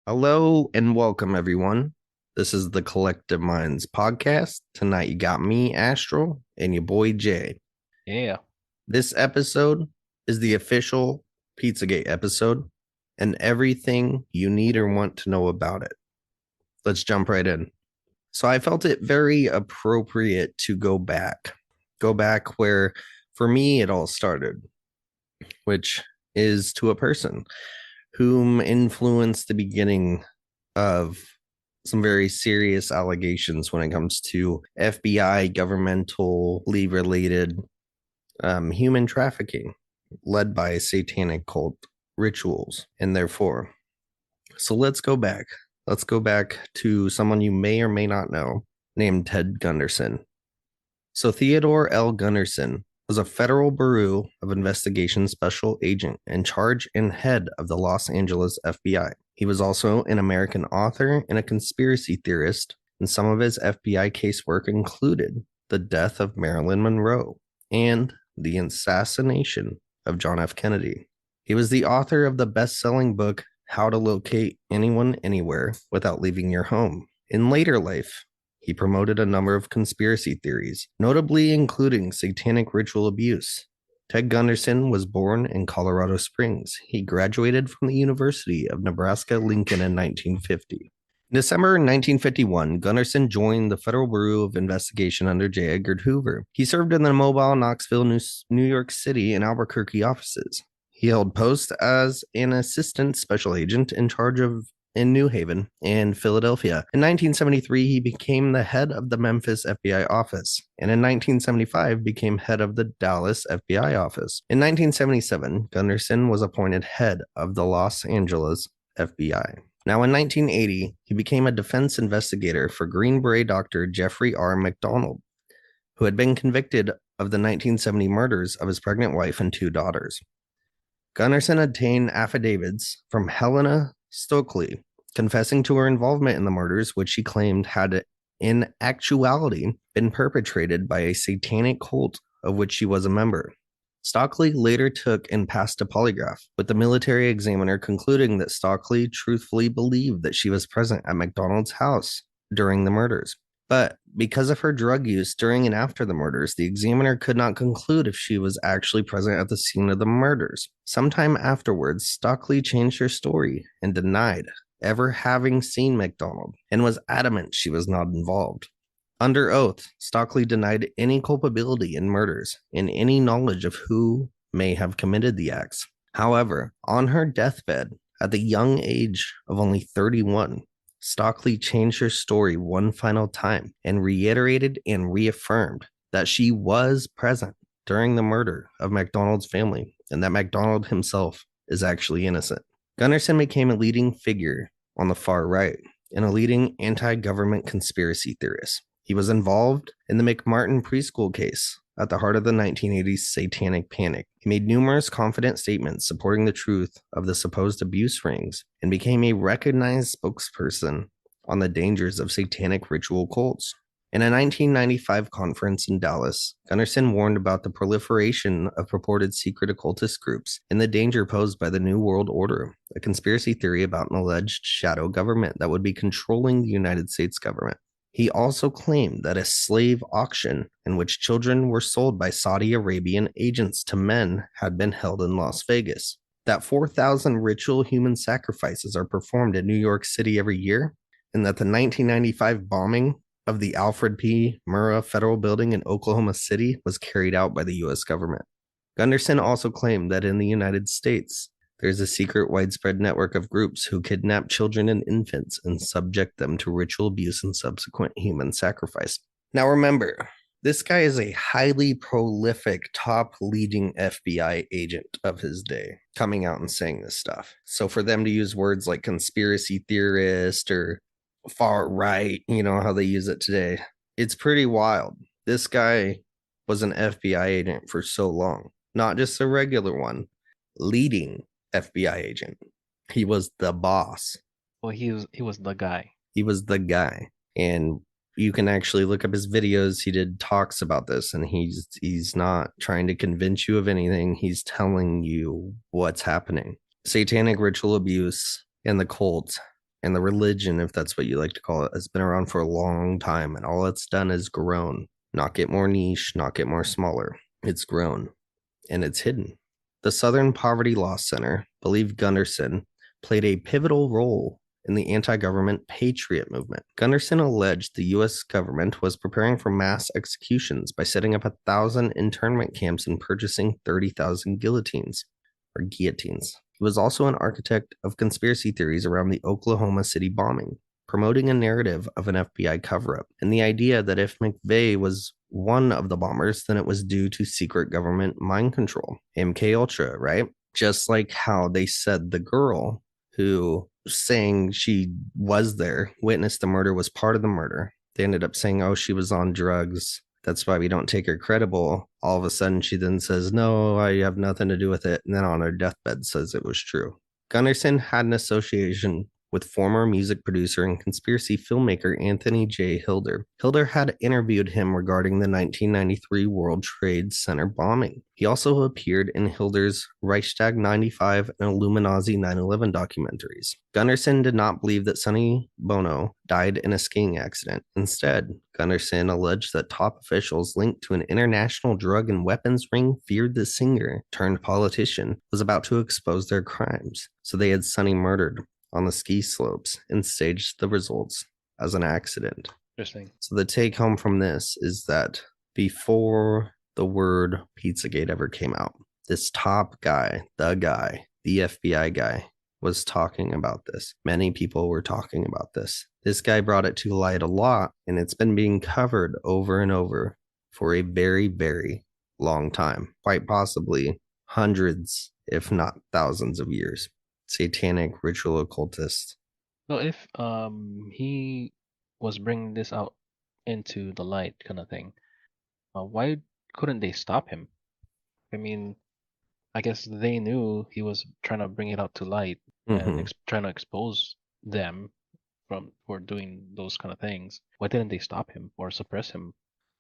Hello and welcome, everyone. This is the Collective Minds podcast. Tonight, you got me, Astral, and your boy Jay. Yeah. This episode is the official PizzaGate episode and everything you need or want to know about it. Let's jump right in. So, I felt it very appropriate to go back where, for me, it all started, which is to a person whom influenced the beginning of some very serious allegations when it comes to FBI governmentally related human trafficking led by satanic cult rituals and therefore. So let's go back. Let's go back to someone you may or may not know named Ted Gunderson. So Theodore L. Gunderson was a federal Bureau of Investigation special agent in charge and head of the Los Angeles FBI. He was also an American author and a conspiracy theorist, and some of his FBI casework included the death of Marilyn Monroe and the assassination of John F. Kennedy. He was the author of the best-selling book, How to Locate Anyone Anywhere Without Leaving Your Home. In later life, he promoted a number of conspiracy theories, notably including satanic ritual abuse. Ted Gunderson was born in Colorado Springs. He graduated from the University of Nebraska-Lincoln in 1950. In December 1951, Gunderson joined the Federal Bureau of Investigation under J. Edgar Hoover. He served in the Mobile, Knoxville, New York City, and Albuquerque offices. He held posts as an assistant special agent in charge of in New Haven and Philadelphia. In 1973, he became the head of the Memphis FBI office, and in 1975 became head of the Dallas FBI office. In 1977, Gunderson was appointed head of the Los Angeles FBI. Now, in 1980, he became a defense investigator for Green Beret Dr. Jeffrey R. McDonald, who had been convicted of the 1970 murders of his pregnant wife and two daughters. Gunderson obtained affidavits from Helena Stokely, confessing to her involvement in the murders, which she claimed had in actuality been perpetrated by a satanic cult of which she was a member. Stokely later took and passed a polygraph, with the military examiner concluding that Stokely truthfully believed that she was present at McDonald's house during the murders. But because of her drug use during and after the murders, the examiner could not conclude if she was actually present at the scene of the murders. Sometime afterwards, Stokely changed her story and denied ever having seen McDonald and was adamant she was not involved. Under oath, Stokely denied any culpability in murders and any knowledge of who may have committed the acts. However, on her deathbed, at the young age of only 31, Stokely changed her story one final time and reiterated and reaffirmed that she was present during the murder of McDonald's family and that McDonald himself is actually innocent. Gunderson became a leading figure on the far right and a leading anti-government conspiracy theorist. He was involved in the McMartin preschool case at the heart of the 1980s satanic panic. He made numerous confident statements supporting the truth of the supposed abuse rings and became a recognized spokesperson on the dangers of satanic ritual cults. In a 1995 conference in Dallas, Gunderson warned about the proliferation of purported secret occultist groups and the danger posed by the New World Order, a conspiracy theory about an alleged shadow government that would be controlling the United States government. He also claimed that a slave auction in which children were sold by Saudi Arabian agents to men had been held in Las Vegas, that 4,000 ritual human sacrifices are performed in New York City every year, and that the 1995 bombing of the Alfred P. Murrah Federal Building in Oklahoma City was carried out by the U.S. government. Gunderson also claimed that in the United States, there's a secret widespread network of groups who kidnap children and infants and subject them to ritual abuse and subsequent human sacrifice. Now remember, this guy is a highly prolific, top leading FBI agent of his day coming out and saying this stuff. So for them to use words like conspiracy theorist or far right, you know, how they use it today, it's pretty wild. This guy was an FBI agent for so long, not just a regular one, leading FBI agent. He was the boss. Well, he was the guy. He was the guy. And you can actually look up his videos. He did talks about this, and he's not trying to convince you of anything. He's telling you what's happening. Satanic ritual abuse and the cult And the religion, if that's what you like to call it, has been around for a long time. And all it's done is grown, not get more niche, not get more smaller. It's grown and it's hidden. The Southern Poverty Law Center believed Gunderson played a pivotal role in the anti-government patriot movement. Gunderson alleged the U.S. government was preparing for mass executions by setting up 1,000 internment camps and purchasing 30,000 guillotines. He was also an architect of conspiracy theories around the Oklahoma City bombing, promoting a narrative of an FBI cover-up and the idea that if McVeigh was one of the bombers, then it was due to secret government mind control. MK Ultra, right? Just like how they said the girl who saying she was there, witnessed the murder, was part of the murder. They ended up saying, oh, she was on drugs. That's why we don't take her credible. All of a sudden, she then says, no, I have nothing to do with it. And then on her deathbed says it was true. Gunderson had an association with former music producer and conspiracy filmmaker Anthony J. Hilder. Hilder had interviewed him regarding the 1993 World Trade Center bombing. He also appeared in Hilder's Reichstag 95 and Illuminati 9/11 documentaries. Gunderson did not believe that Sonny Bono died in a skiing accident. Instead, Gunderson alleged that top officials linked to an international drug and weapons ring feared the singer turned politician was about to expose their crimes, so they had Sonny murdered on the ski slopes and staged the results as an accident. Interesting. So the take home from this is that before the word PizzaGate ever came out, this top guy, the FBI guy, was talking about this. Many people were talking about this. This guy brought it to light a lot, and it's been being covered over and over for a very, very long time, quite possibly hundreds, if not thousands of years. Satanic ritual occultist. So if he was bringing this out into the light, kind of thing, why couldn't they stop him? I mean, I guess they knew he was trying to bring it out to light and trying to expose them for doing those kind of things. Why didn't they stop him or suppress him?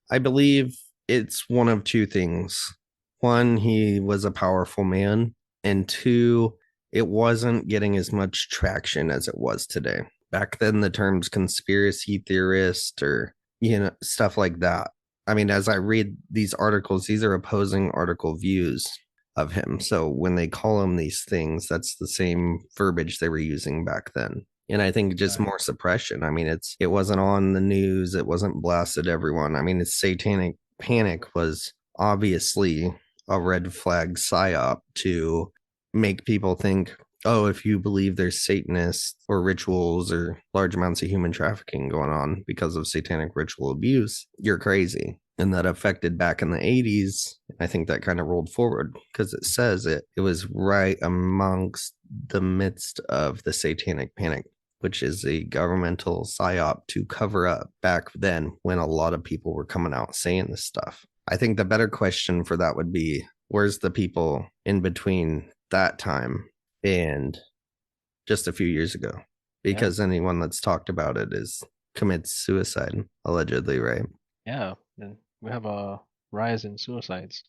I believe it's one of two things. One, he was a powerful man, and two, it wasn't getting as much traction as it was today. Back then, the terms conspiracy theorist or, stuff like that. I mean, as I read these articles, these are opposing article views of him. So when they call him these things, that's the same verbiage they were using back then. And I think just more suppression. I mean, it wasn't on the news. It wasn't blasted everyone. I mean, it's satanic panic was obviously a red flag psyop to make people think, oh, if you believe there's Satanists or rituals or large amounts of human trafficking going on because of satanic ritual abuse, you're crazy. And that affected back in the 80s. I think that kind of rolled forward because it says it was right amongst the midst of the satanic panic, which is a governmental psyop to cover up back then when a lot of people were coming out saying this stuff. I think the better question for that would be, where's the people in between that time and just a few years ago? Because anyone that's talked about it commits suicide, allegedly, right? Yeah, and we have a rise in suicides.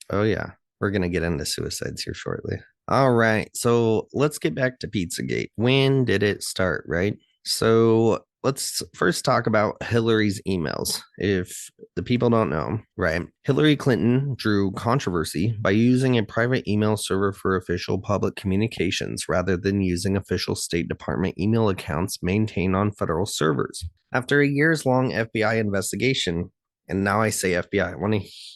Oh, yeah. We're going to get into suicides here shortly. All right. So let's get back to Pizzagate. When did it start, right? So let's first talk about Hillary's emails. If the people don't know, right? Hillary Clinton drew controversy by using a private email server for official public communications rather than using official State Department email accounts maintained on federal servers. After a years-long FBI investigation, and now I say FBI,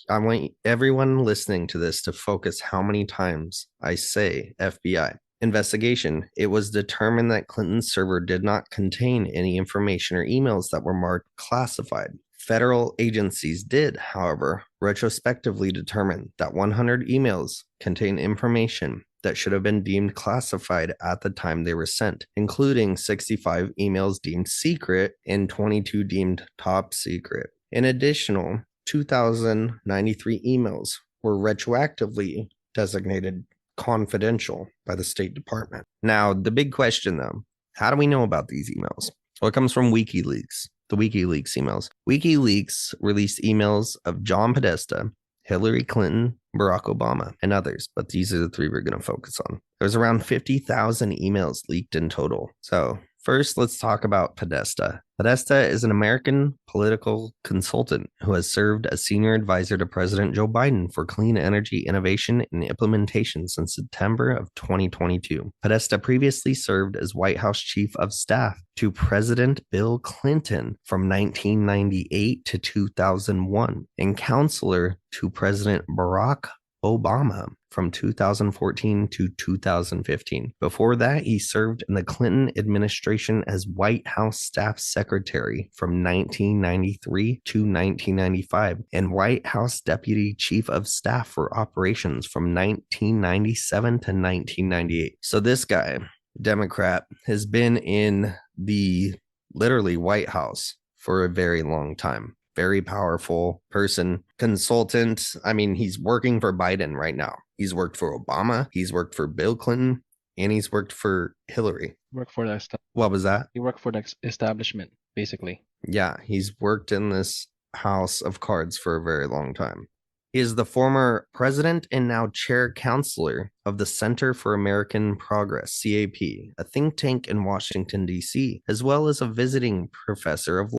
I want everyone listening to this to focus how many times I say FBI. Investigation, it was determined that Clinton's server did not contain any information or emails that were marked classified. Federal agencies did, however, retrospectively determine that 100 emails contain information that should have been deemed classified at the time they were sent, including 65 emails deemed secret and 22 deemed top secret. An additional 2,093 emails were retroactively designated confidential by the State Department. Now, the big question, though, how do we know about these emails? Well, it comes from Wikileaks, the Wikileaks emails. Wikileaks released emails of John Podesta, Hillary Clinton, Barack Obama, and others, but these are the three we're going to focus on. There's around 50,000 emails leaked in total. So First, let's talk about Podesta. Podesta is an American political consultant who has served as senior advisor to President Joe Biden for clean energy innovation and implementation since September of 2022. Podesta previously served as White House chief of staff to President Bill Clinton from 1998 to 2001 and counselor to President Barack Obama from 2014 to 2015. Before that, he served in the Clinton administration as White House staff secretary from 1993 to 1995 and White House deputy chief of staff for operations from 1997 to 1998. So this guy, Democrat, has been in the literally White House for a very long time. Very powerful person, consultant. I mean, he's working for Biden right now. He's worked for Obama, he's worked for Bill Clinton, and he's worked for Hillary. Work for the What was that? He worked for the establishment, basically. Yeah, he's worked in this house of cards for a very long time. He is the former president and now chair counselor of the Center for American Progress, CAP, a think tank in Washington, D.C., as well as a visiting professor of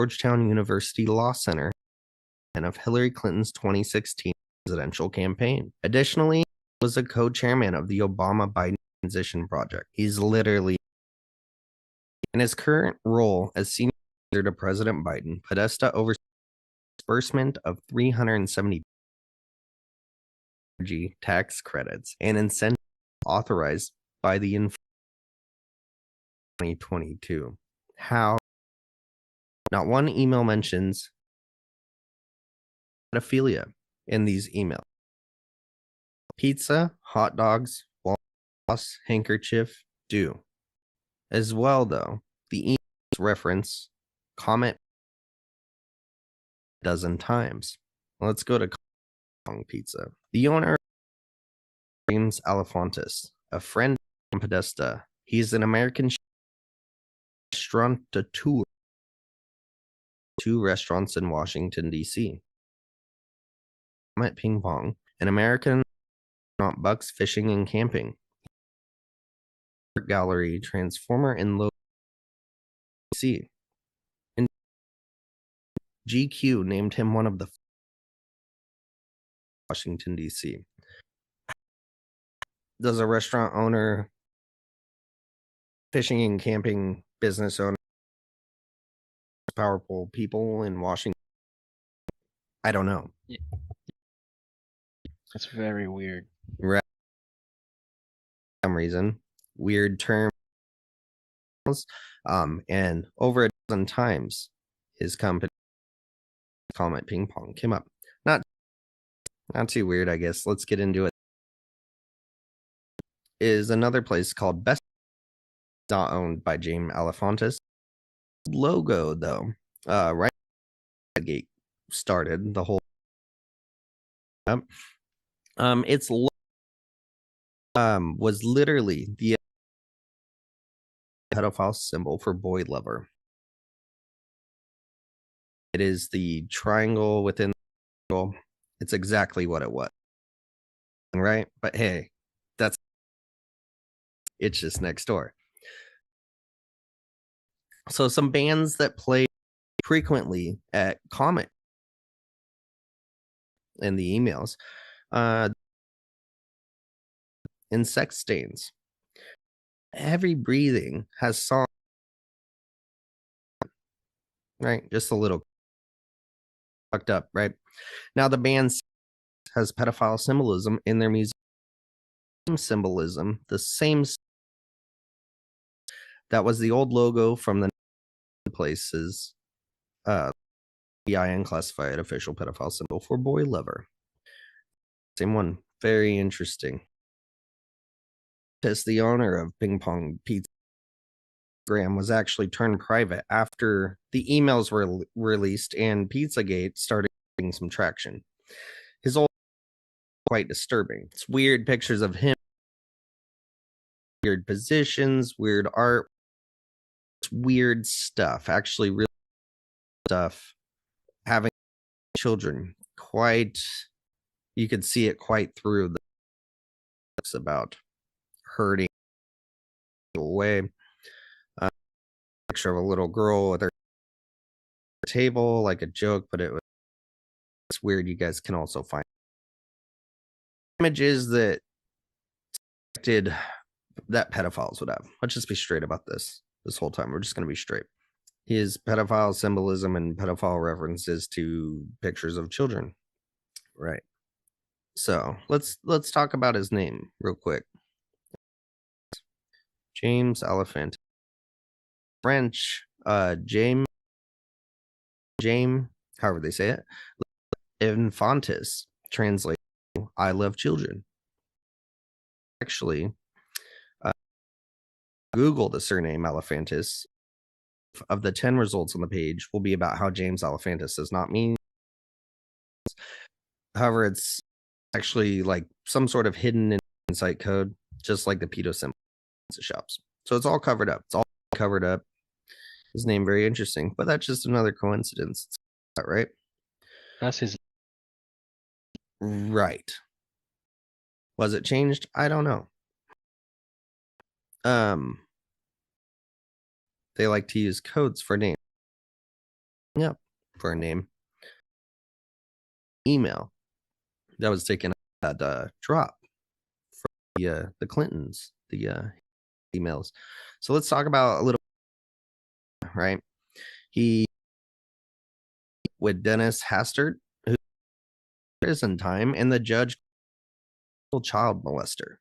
Georgetown University Law Center and of Hillary Clinton's 2016 presidential campaign. Additionally, he was a co-chairman of the Obama-Biden Transition Project. He's literally in his current role as senior advisor to President Biden. Podesta oversees disbursement of 370 energy tax credits and incentives authorized by the 2022. How? Not one email mentions pedophilia in these emails. Pizza, hot dogs, walls, handkerchief do. As well, though, the emails reference Comet a dozen times. Let's go to Pong Pizza. The owner, James Alefantis, a friend of Podesta. He's an American restaurateur. 2 restaurants in Washington, D.C. Comet Ping Pong, an American restaurant, Bucks Fishing and Camping. Art Gallery, Transformer in Low D.C. And GQ named him one of the Washington, D.C. Does a restaurant owner, fishing and camping business owner, powerful people in Washington? I don't know. Yeah. That's very weird. Right. For some reason, weird terms. And over a dozen times, his company, Comet Ping Pong, came up. Not too weird, I guess. Let's get into it. Is another place called Best, not owned by James Alefantis. Logo, though, right, PizzaGate started the whole. Its was literally the pedophile symbol for boy lover. It is the triangle within the triangle. It's exactly what it was, right? But hey, it's just next door. So some bands that play frequently at Comet in the emails, Insect Stains. Heavy Breathing has song, right? Just a little fucked up, right? Now the band has pedophile symbolism in their music. Symbolism, the same that was the old logo from the places. FBI unclassified official pedophile symbol for boy lover. Same one. Very interesting. As the owner of Ping Pong Pizza, was actually turned private after the emails were released and PizzaGate started getting some traction. His old quite disturbing. It's weird pictures of him, weird positions, weird art, it's weird stuff. Actually, real stuff. Having children, quite, you could see it quite through the books about hurting away. picture of a little girl at their table, like a joke, but it's weird. You guys can also find images that pedophiles would have. Let's just be straight about this whole time. We're just going to be straight. His pedophile symbolism and pedophile references to pictures of children. Right. So let's talk about his name real quick. James Elephant. French, James, however they say it. Infantis translates I love children. Actually, Google the surname Elephantis. Of the 10 results on the page will be about how James Elephantis does not mean. However, it's actually like some sort of hidden insight code, just like the pedo symbol shops. So it's all covered up. It's all covered up. His name very interesting, but that's just another coincidence, right? That's his. Right. Was it changed? I don't know. They like to use codes for names. Yep, for a name. Email that was taken at drop from the Clintons, the emails. So let's talk about a little, right? He with Dennis Hastert, who prison time, and the judge child molester.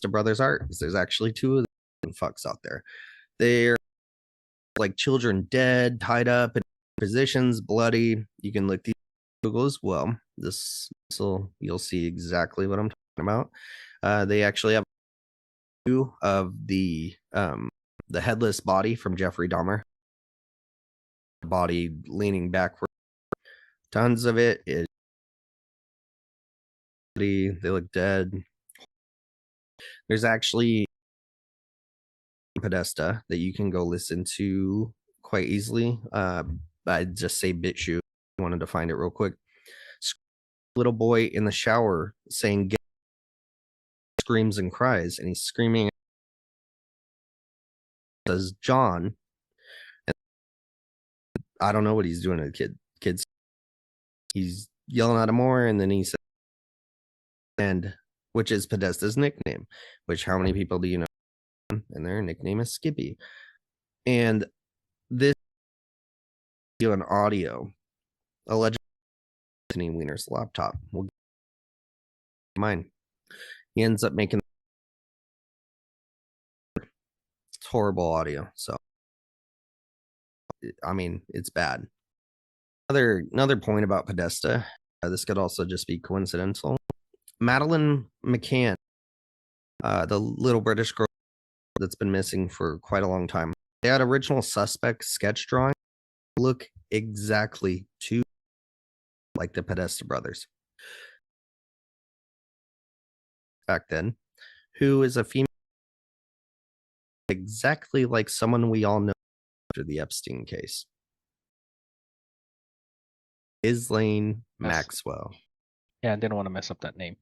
The brothers art. There's actually 2 of them fucks out there. They're like children dead, tied up in positions, bloody. You can look these Google as well. You'll see exactly what I'm talking about. They actually have 2 of the headless body from Jeffrey Dahmer. Body leaning backward. Tons of it is they look dead. There's actually Podesta that you can go listen to quite easily. I'd just say BitChute. I wanted to find it real quick. Little boy in the shower saying screams and cries, and he's screaming, says John, and I don't know what he's doing to the kids. He's yelling at him more, and then he says, and which is Podesta's nickname, which how many people do you know? And their nickname is Skippy. And this video and audio allegedly Anthony Weiner's laptop will mine. He ends up making it's horrible audio. So I mean, it's bad. Another point about Podesta, this could also just be coincidental. Madeline McCann, the little British girl that's been missing for quite a long time. They had original suspect sketch drawing look exactly to like the Podesta brothers back then, who is a female exactly like someone we all know after the Epstein case. Ghislaine Maxwell. Yeah, I didn't want to mess up that name.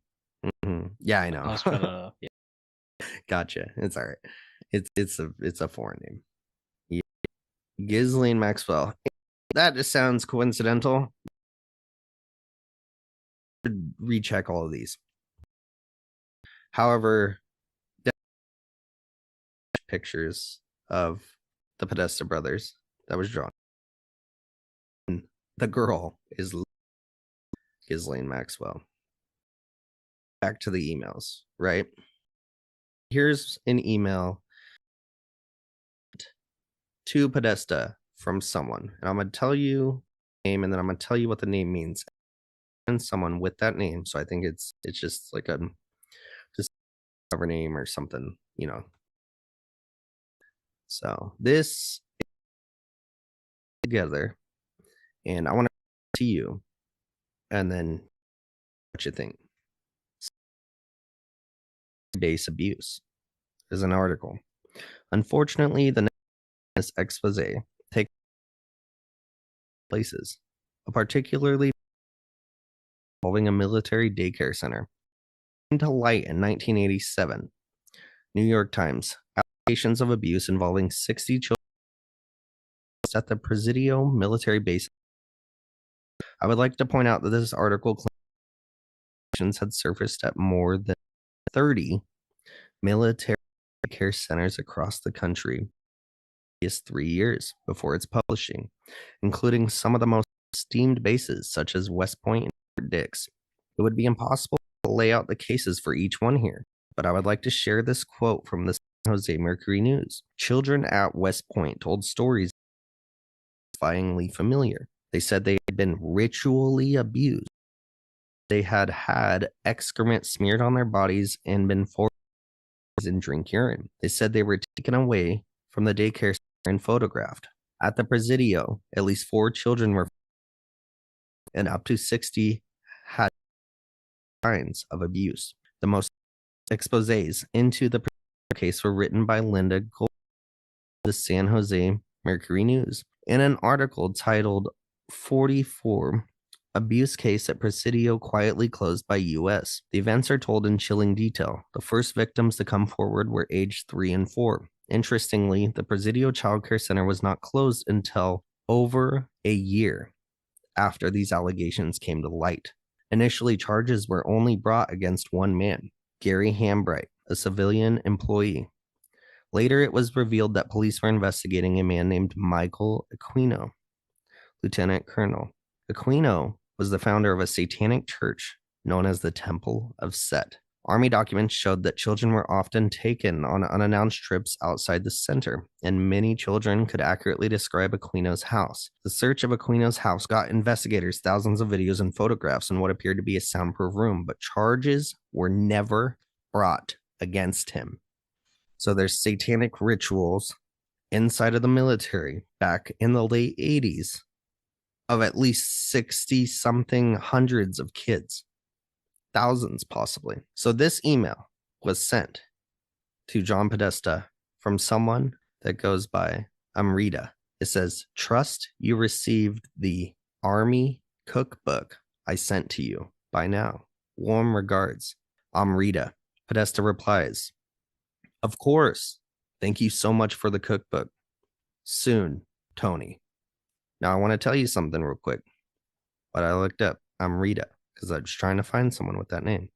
Mm-hmm. Yeah, I know. I was trying to. Yeah. Gotcha. It's all right. It's a foreign name. Yeah. Ghislaine Maxwell. That just sounds coincidental. Recheck all of these. However, pictures of the Podesta brothers that was drawn. And the girl is Ghislaine Maxwell. Back to the emails, right? Here's an email to Podesta from someone, and I'm gonna tell you name, and then I'm gonna tell you what the name means, and someone with that name. So I think it's just like a just cover name or something, you know. So this together, and I want to see you, and then what you think. Base abuse is an article. Unfortunately, the next expose takes places, particularly involving a military daycare center. Came to light in 1987. New York Times. allegations of abuse involving 60 children at the Presidio military base. I would like to point out that this article claims had surfaced at more than 30 military care centers across the country is 3 years before its publishing, including some of the most esteemed bases such as West Point and Fort Dix. It would be impossible to lay out the cases for each one here, but I would like to share this quote from the San Jose Mercury News. Children at West Point told stories satisfyingly familiar. They said they had been ritually abused. They had had excrement smeared on their bodies and been forced and drink urine. They said they were taken away from the daycare center and photographed. At the Presidio, at least 4 children were, and up to 60 had signs of abuse. The most exposés into the case were written by Linda Gold, the San Jose Mercury News, in an article titled 44 Abuse Case at Presidio Quietly Closed by U.S. The events are told in chilling detail. The first victims to come forward were aged 3 and 4. Interestingly, the Presidio Child Care Center was not closed until over a year after these allegations came to light. Initially, charges were only brought against one man, Gary Hambright, a civilian employee. Later, it was revealed that police were investigating a man named Michael Aquino, Lieutenant Colonel. Aquino was the founder of a satanic church known as the Temple of Set. Army documents showed that children were often taken on unannounced trips outside the center, and many children could accurately describe Aquino's house. The search of Aquino's house got investigators thousands of videos and photographs in what appeared to be a soundproof room, but charges were never brought against him. So there's satanic rituals inside of the military back in the late 80s of at least 60 something hundreds of kids, thousands possibly. So this email was sent to John Podesta from someone that goes by Amrita. It says, "Trust you received the Army cookbook I sent to you by now. Warm regards, Amrita." Podesta replies, "Of course. Thank you so much for the cookbook. Soon, Tony." Now, I want to tell you something real quick. But I looked up Amrita because I was trying to find someone with that name.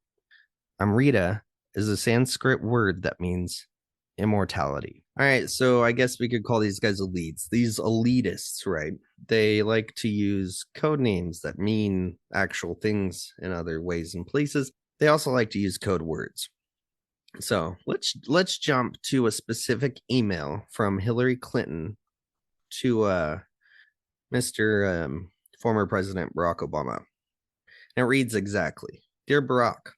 Amrita is a Sanskrit word that means immortality. All right, so I guess we could call these guys elites. These elitists, right? They like to use code names that mean actual things in other ways and places. They also like to use code words. So let's jump to a specific email from Hillary Clinton to Mr. Former President Barack Obama. And it reads exactly, "Dear Barack,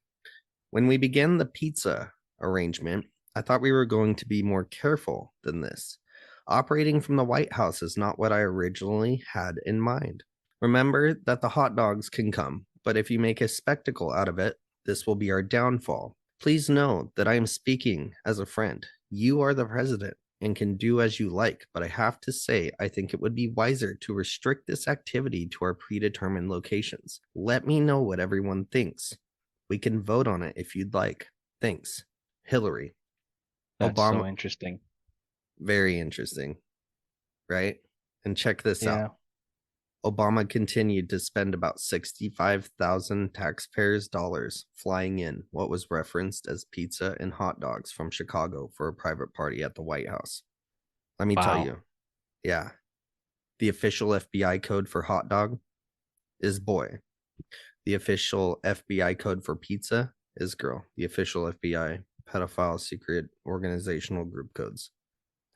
when we began the pizza arrangement, I thought we were going to be more careful than this. Operating from the White House is not what I originally had in mind. Remember that the hot dogs can come, but if you make a spectacle out of it, this will be our downfall. Please know that I am speaking as a friend. You are the president and can do as you like, but I have to say I think it would be wiser to restrict this activity to our predetermined locations. Let me know what everyone thinks. We can vote on it if you'd like. Thanks, Hillary." That's Obama, so interesting. very interesting, right? And check this Yeah. out. Obama continued to spend about 65,000 taxpayers' dollars flying in what was referenced as pizza and hot dogs from Chicago for a private party at the White House. Let me tell Wow. you, yeah, the official FBI code for hot dog is boy. The official FBI code for pizza is girl. The official FBI pedophile secret organizational group codes.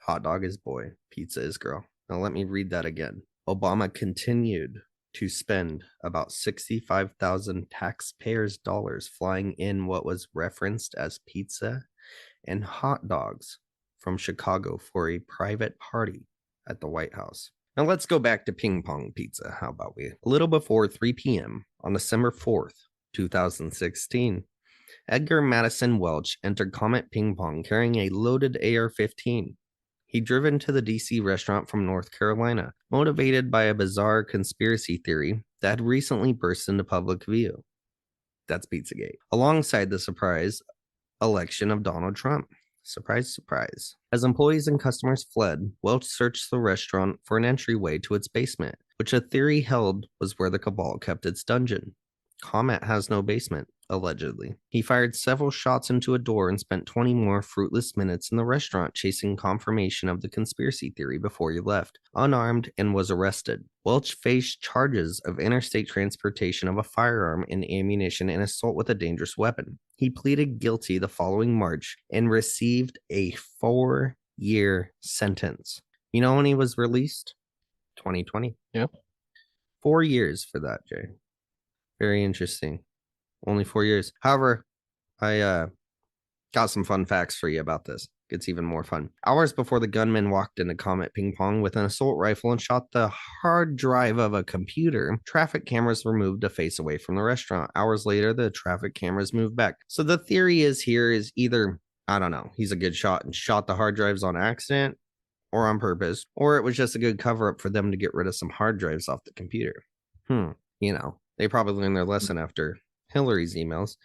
Hot dog is boy, pizza is girl. Now let me read that again. Obama continued to spend about 65,000 taxpayers' dollars flying in what was referenced as pizza and hot dogs from Chicago for a private party at the White House. Now let's go back to Ping Pong Pizza. How about we? A little before 3 p.m. on December 4th, 2016, Edgar Madison Welch entered Comet Ping Pong carrying a loaded AR-15. He'd driven to the DC restaurant from North Carolina, motivated by a bizarre conspiracy theory that had recently burst into public view. That's Pizzagate. Alongside the surprise election of Donald Trump. Surprise, surprise. As employees and customers fled, Welch searched the restaurant for an entryway to its basement, which a theory held was where the cabal kept its dungeon. Comet has no basement, allegedly. He fired several shots into a door and spent 20 more fruitless minutes in the restaurant chasing confirmation of the conspiracy theory before he left, unarmed, and was arrested. Welch faced charges of interstate transportation of a firearm and ammunition and assault with a dangerous weapon. He pleaded guilty the following March and received a 4-year sentence. You know when he was released? 2020. Yep. 4 years for that, Jay. Very interesting. Only 4 years. However, I got some fun facts for you about this. Gets even more fun. Hours before the gunman walked into Comet Ping Pong with an assault rifle and shot the hard drive of a computer, traffic cameras were moved a face away from the restaurant. Hours later, the traffic cameras moved back. So the theory is either, I don't know, he's a good shot and shot the hard drives on accident or on purpose, or it was just a good cover up for them to get rid of some hard drives off the computer. They probably learned their lesson after Hillary's emails.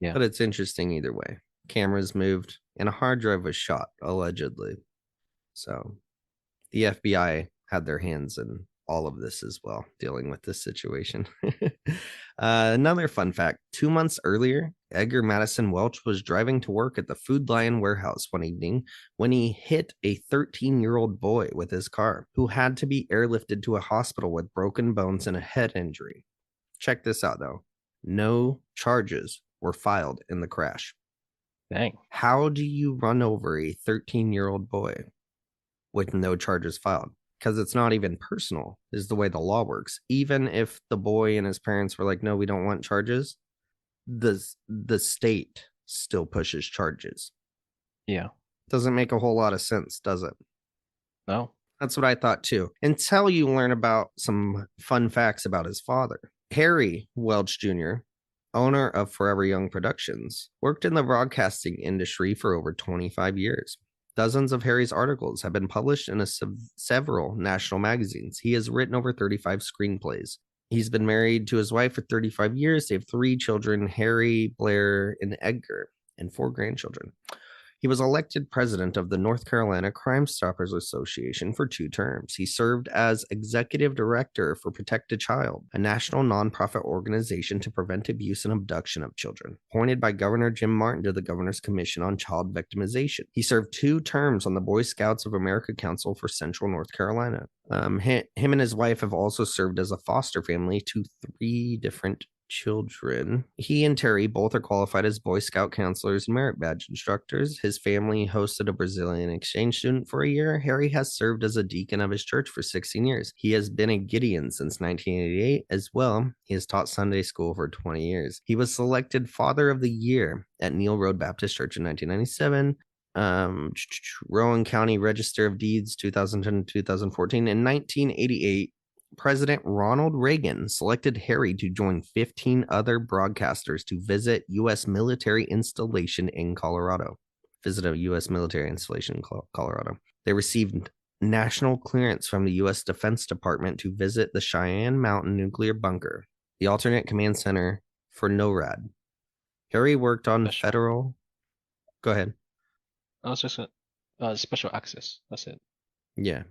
Yeah. But it's interesting either way. Cameras moved and a hard drive was shot, allegedly. So the FBI had their hands in all of this as well, dealing with this situation. Another fun fact, 2 months earlier, Edgar Madison Welch was driving to work at the Food Lion warehouse one evening when he hit a 13-year-old boy with his car, who had to be airlifted to a hospital with broken bones and a head injury. Check this out, though. No charges were filed in the crash. Dang. How do you run over a 13-year-old boy with no charges filed? Because it's not even personal, is the way the law works. Even if the boy and his parents were like, no, we don't want charges, the state still pushes charges. Yeah. Doesn't make a whole lot of sense, does it? No. That's what I thought too. Until you learn about some fun facts about his father. Harry Welch Jr., owner of Forever Young Productions, worked in the broadcasting industry for over 25 years. Dozens of Harry's articles have been published in several national magazines. He has written over 35 screenplays. He's been married to his wife for 35 years. They have 3 children, Harry, Blair, and Edgar, and 4 grandchildren. He was elected president of the North Carolina Crime Stoppers Association for 2 terms. He served as executive director for Protect a Child, a national nonprofit organization to prevent abuse and abduction of children, appointed by Governor Jim Martin to the Governor's Commission on Child Victimization. He served 2 terms on the Boy Scouts of America Council for Central North Carolina. Him and his wife have also served as a foster family to 3 different children. He and Terry both are qualified as Boy Scout counselors and merit badge instructors. His family hosted a Brazilian exchange student for a year. Harry has served as a deacon of his church for 16 years. He has been a Gideon since 1988 as well. He has taught Sunday school for 20 years. He was selected Father of the Year at Neal Road Baptist Church in 1997. Rowan County Register of Deeds 2010 2014. In 1988, President Ronald Reagan selected Harry to join 15 other broadcasters to visit U.S. military installation in Colorado. Visit a U.S. military installation in Colorado. They received national clearance from the U.S. Defense Department to visit the Cheyenne Mountain Nuclear Bunker, the alternate command center for NORAD. Harry worked on federal... Go ahead. I was just special access. That's it. Yeah,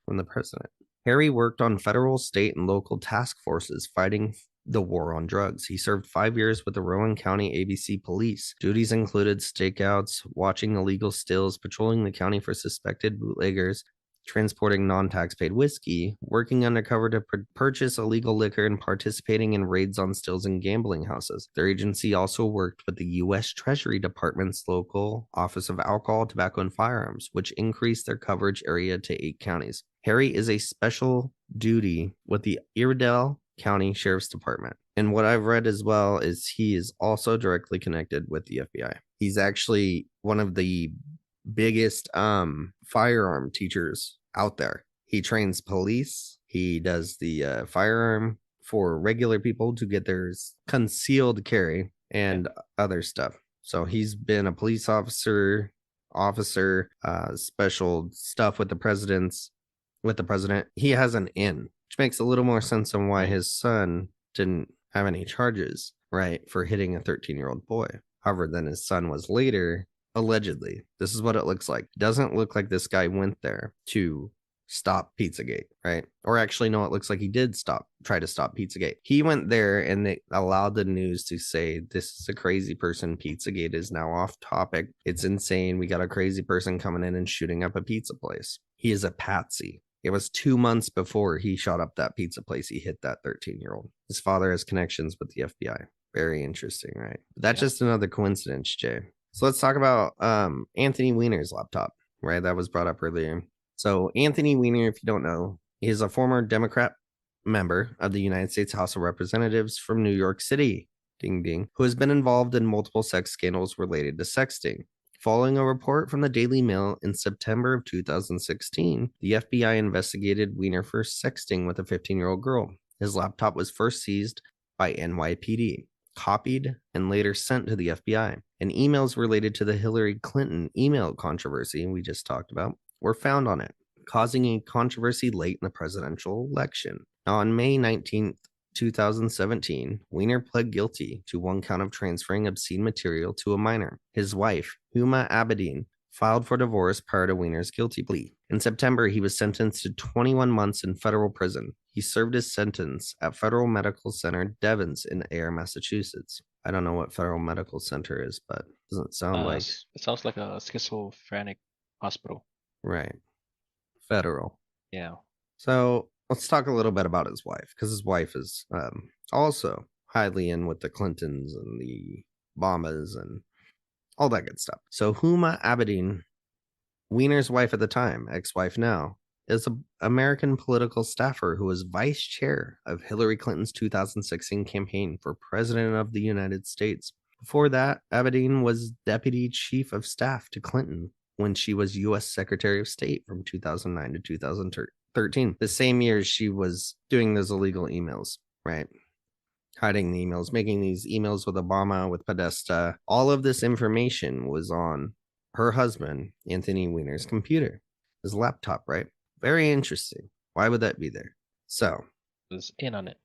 from the president. Harry worked on federal, state, and local task forces fighting the war on drugs. He served 5 years with the Rowan County ABC Police. Duties included stakeouts, watching illegal stills, patrolling the county for suspected bootleggers, transporting non-tax-paid whiskey, working undercover to purchase illegal liquor, and participating in raids on stills and gambling houses. Their agency also worked with the U.S. Treasury Department's local Office of Alcohol, Tobacco, and Firearms, which increased their coverage area to 8 counties. Harry is a special duty with the Iredell County Sheriff's Department. And what I've read as well is he is also directly connected with the FBI. He's actually one of the biggest firearm teachers out there. He trains police. He does the firearm for regular people to get their concealed carry and other stuff. So he's been a police officer, special stuff with the president. He has an in, which makes a little more sense on why his son didn't have any charges, right, for hitting a 13-year-old boy. However, then his son was later Allegedly, this is what it looks like. Doesn't look like this guy went there to stop Pizzagate, right? Or actually, no, it looks like he did try to stop Pizzagate. He went there and they allowed the news to say, this is a crazy person. Pizzagate is now off topic. It's insane. We got a crazy person coming in and shooting up a pizza place. He is a patsy. It was 2 months before he shot up that pizza place. He hit that 13-year-old. His father has connections with the FBI. Very interesting, right? That's just another coincidence, Jay. So let's talk about Anthony Weiner's laptop, right? That was brought up earlier. So Anthony Weiner, if you don't know, is a former Democrat member of the United States House of Representatives from New York City, ding ding, who has been involved in multiple sex scandals related to sexting. Following a report from the Daily Mail in September of 2016, the FBI investigated Weiner for sexting with a 15-year-old girl. His laptop was first seized by NYPD, copied, and later sent to the FBI. And emails related to the Hillary Clinton email controversy we just talked about were found on it, causing a controversy late in the presidential election. Now, on May 19th, 2017, Weiner pled guilty to one count of transferring obscene material to a minor. His wife, Huma Abedin, filed for divorce prior to Weiner's guilty plea. In September, he was sentenced to 21 months in federal prison. He served his sentence at Federal Medical Center Devens in Ayer, Massachusetts. I don't know what Federal Medical Center is, but it doesn't sound like... It sounds like a schizophrenic hospital. Right. Federal. Yeah. So let's talk a little bit about his wife, because his wife is also highly in with the Clintons and the Obamas and all that good stuff. So Huma Abedin, Weiner's wife at the time, ex-wife now, is an American political staffer who was vice chair of Hillary Clinton's 2016 campaign for president of the United States. Before that, Abedin was deputy chief of staff to Clinton when she was U.S. Secretary of State from 2009 to 2013. The same year she was doing those illegal emails, right? Hiding the emails, making these emails with Obama, with Podesta. All of this information was on her husband, Anthony Weiner's computer, his laptop, right? Very interesting. Why would that be there? So, Was in on it.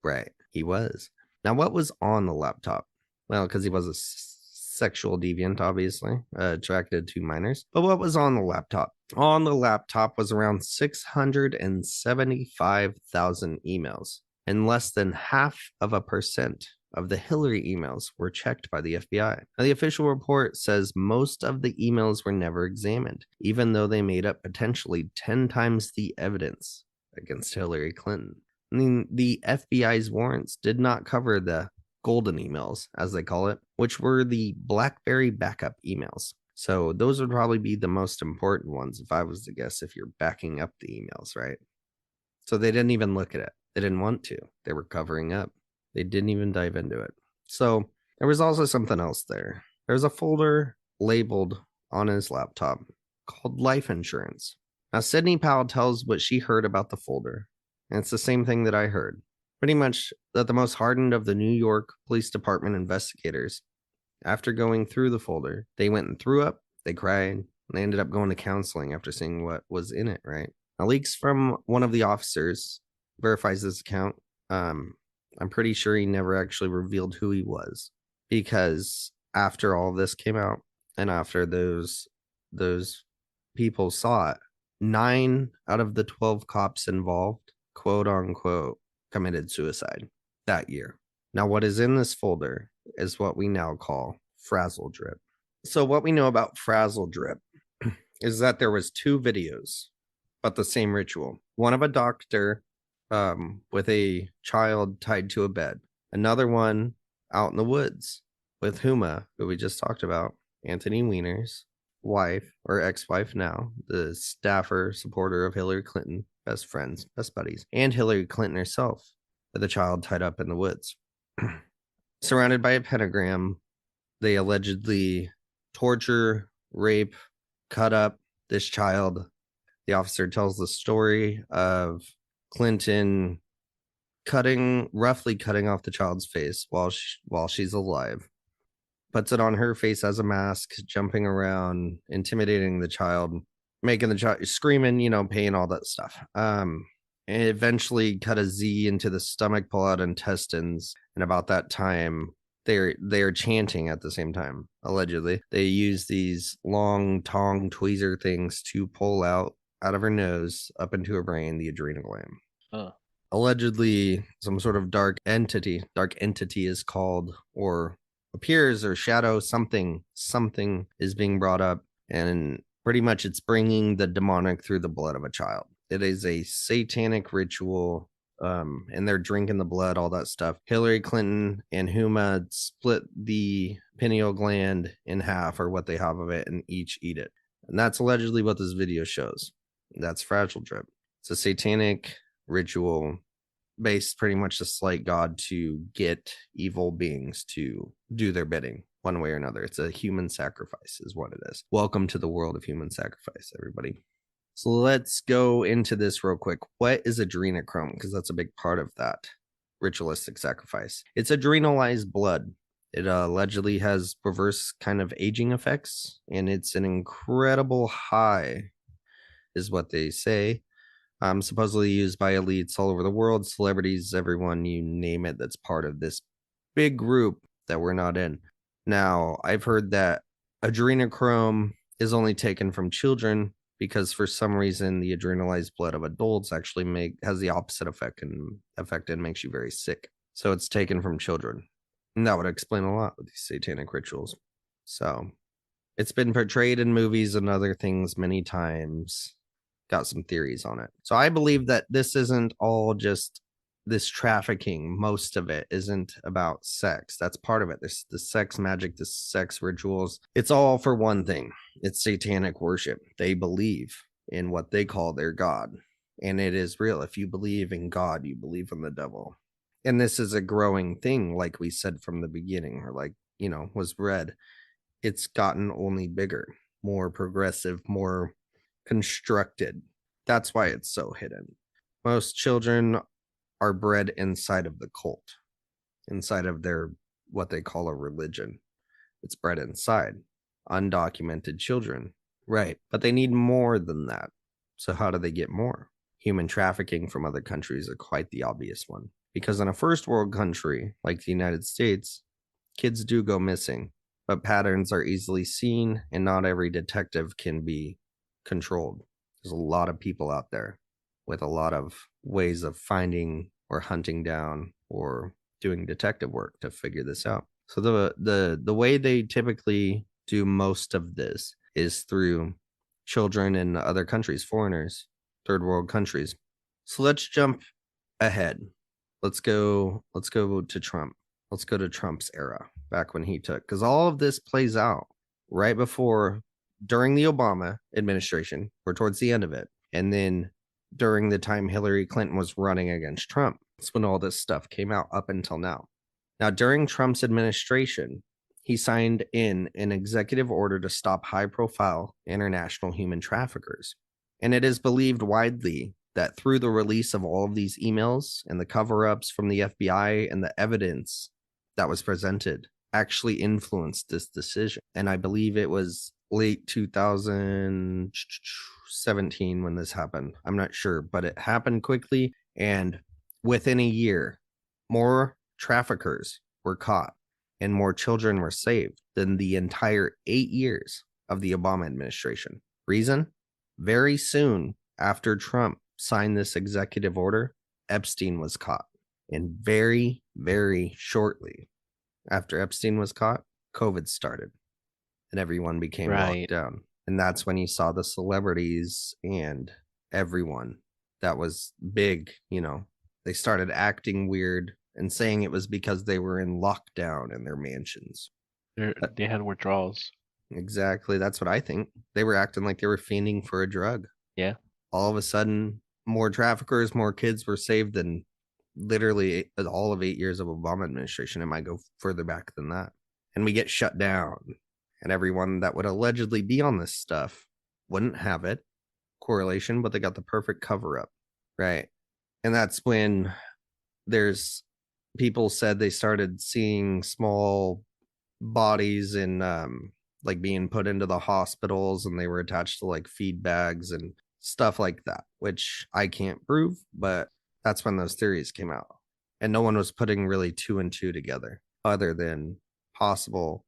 Right. He was. Now, what was on the laptop? Well, because he was a sexual deviant, obviously, attracted to minors. But what was on the laptop? On the laptop was around 675,000 emails, and less than 0.5% of the Hillary emails were checked by the FBI. Now, the official report says most of the emails were never examined, even though they made up potentially 10 times the evidence against Hillary Clinton. I mean, the FBI's warrants did not cover the golden emails, as they call it, which were the BlackBerry backup emails. So those would probably be the most important ones if I was to guess, if you're backing up the emails, right? So they didn't even look at it. They didn't want to. They were covering up. They didn't even dive into it. So there was also something else there. There's a folder labeled on his laptop called life insurance. Now, Sidney Powell tells what she heard about the folder, and it's the same thing that I heard. Pretty much that the most hardened of the New York Police Department investigators, after going through the folder, they went and threw up, they cried, and they ended up going to counseling after seeing what was in it, right? Now, leaks from one of the officers verifies this account. I'm pretty sure he never actually revealed who he was, because after all this came out and after those people saw it, 9 out of the 12 cops involved, quote unquote, committed suicide that year. Now, what is in this folder is what we now call Frazzledrip. So what we know about Frazzledrip is that there was 2 videos, but the same ritual. One of a doctor with a child tied to a bed. Another one out in the woods with Huma, who we just talked about, Anthony Weiner's wife, or ex-wife now, the staffer, supporter of Hillary Clinton, best friends, best buddies, and Hillary Clinton herself, with a child tied up in the woods. Surrounded by a pentagram, they allegedly torture, rape, cut up this child. The officer tells the story of Clinton roughly cutting off the child's face while she's alive, puts it on her face as a mask, jumping around, intimidating the child, making the child screaming, pain, all that stuff. And eventually cut a Z into the stomach, pull out intestines, and about that time they're chanting at the same time. Allegedly, they use these long tongue tweezer things to pull out of her nose up into her brain the adrenal gland. Allegedly, some sort of dark entity is called, or appears, or shadow, something is being brought up, and pretty much it's bringing the demonic through the blood of a child. It is a satanic ritual, and they're drinking the blood, all that stuff. Hillary Clinton and Huma split the pineal gland in half, or what they have of it, and each eat it. And that's allegedly what this video shows. That's Frazzledrip. It's a satanic ritual based pretty much to slight God, to get evil beings to do their bidding one way or another. It's a human sacrifice is what it is. Welcome to the world of human sacrifice, everybody. So let's go into this real quick. What is adrenochrome? Because that's a big part of that ritualistic sacrifice. It's adrenalized blood. It allegedly has reverse kind of aging effects, and it's an incredible high, is what they say. Supposedly used by elites all over the world, celebrities, everyone, you name it, that's part of this big group that we're not in. Now, I've heard that adrenochrome is only taken from children because for some reason the adrenalized blood of adults actually has the opposite effect and makes you very sick. So it's taken from children. And that would explain a lot with these satanic rituals. So it's been portrayed in movies and other things many times. Got some theories on it. So I believe that this isn't all just this trafficking. Most of it isn't about sex. That's part of it. This the sex magic, the sex rituals. It's all for one thing. It's satanic worship. They believe in what they call their God. And it is real. If you believe in God, you believe in the devil. And this is a growing thing, like we said from the beginning, or like, was read. It's gotten only bigger, more progressive, more constructed. That's why it's so hidden. Most children are bred inside of the cult, inside of their what they call a religion. It's bred inside. Undocumented children. Right. But they need more than that. So how do they get more? Human trafficking from other countries are quite the obvious one. Because in a first world country like the United States, kids do go missing, but patterns are easily seen, and not every detective can be controlled. There's a lot of people out there with a lot of ways of finding or hunting down or doing detective work to figure this out. So the way they typically do most of this is through children in other countries, foreigners, third world countries. So let's jump ahead. Let's go to Trump. Let's go to Trump's era, back when he took, because all of this plays out right before, during the Obama administration, or towards the end of it, and then during the time Hillary Clinton was running against Trump. That's when all this stuff came out up until now. Now, during Trump's administration, he signed in an executive order to stop high-profile international human traffickers. And it is believed widely that through the release of all of these emails and the cover-ups from the FBI and the evidence that was presented actually influenced this decision. And I believe it was late 2017 when this happened. I'm not sure, but it happened quickly. And within a year, more traffickers were caught and more children were saved than the entire 8 years of the Obama administration. Reason? Very soon after Trump signed this executive order, Epstein was caught. And very, very shortly after Epstein was caught, COVID started and everyone became locked down. And that's when you saw the celebrities and everyone that was big, they started acting weird and saying it was because they were in lockdown in their mansions. They had withdrawals. Exactly. That's what I think. They were acting like they were fiending for a drug. Yeah. All of a sudden, more traffickers, more kids were saved than literally all of 8 years of Obama administration. It might go further back than that. And we get shut down. And everyone that would allegedly be on this stuff wouldn't have it. Correlation, but they got the perfect cover up. Right. And that's when there's people said they started seeing small bodies in like being put into the hospitals, and they were attached to like feed bags and stuff like that, which I can't prove, but that's when those theories came out. And no one was putting really 2 and 2 together. other than possible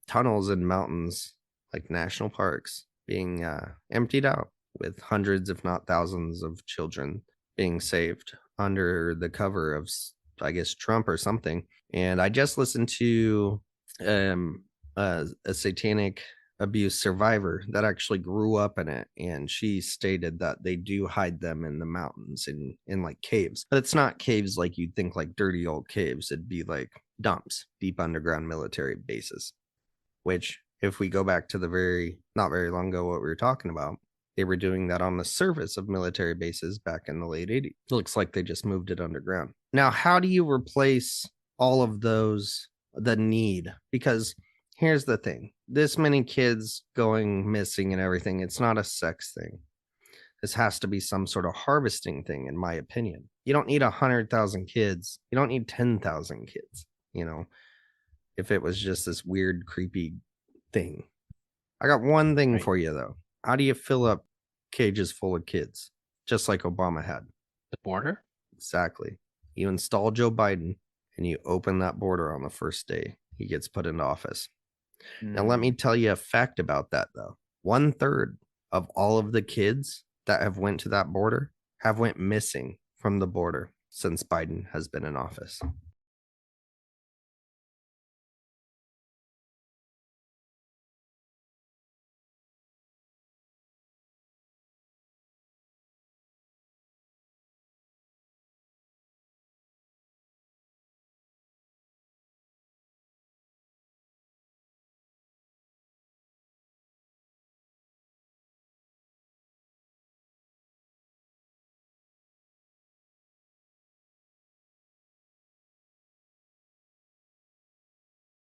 tunnels and mountains like national parks being emptied out with hundreds, if not thousands, of children being saved under the cover of, I guess, Trump or something. And I just listened to a satanic abuse survivor that actually grew up in it, and she stated that they do hide them in the mountains in like caves, but it's not caves like you'd think, like dirty old caves. It'd be like dumps, deep underground military bases, which, if we go back to the not very long ago, what we were talking about, they were doing that on the surface of military bases back in the late 80s. It looks like they just moved it underground. Now, how do you replace all of those, the need? Because here's the thing, this many kids going missing and everything, it's not a sex thing. This has to be some sort of harvesting thing, in my opinion. You don't need 100,000 kids. You don't need 10,000 kids, if it was just this weird, creepy thing. I got one thing for you, though. How do you fill up cages full of kids, just like Obama had? The border? Exactly. You install Joe Biden and you open that border on the first day he gets put into office. Now, let me tell you a fact about that, though. 1/3 of all of the kids that have went to that border have went missing from the border since Biden has been in office.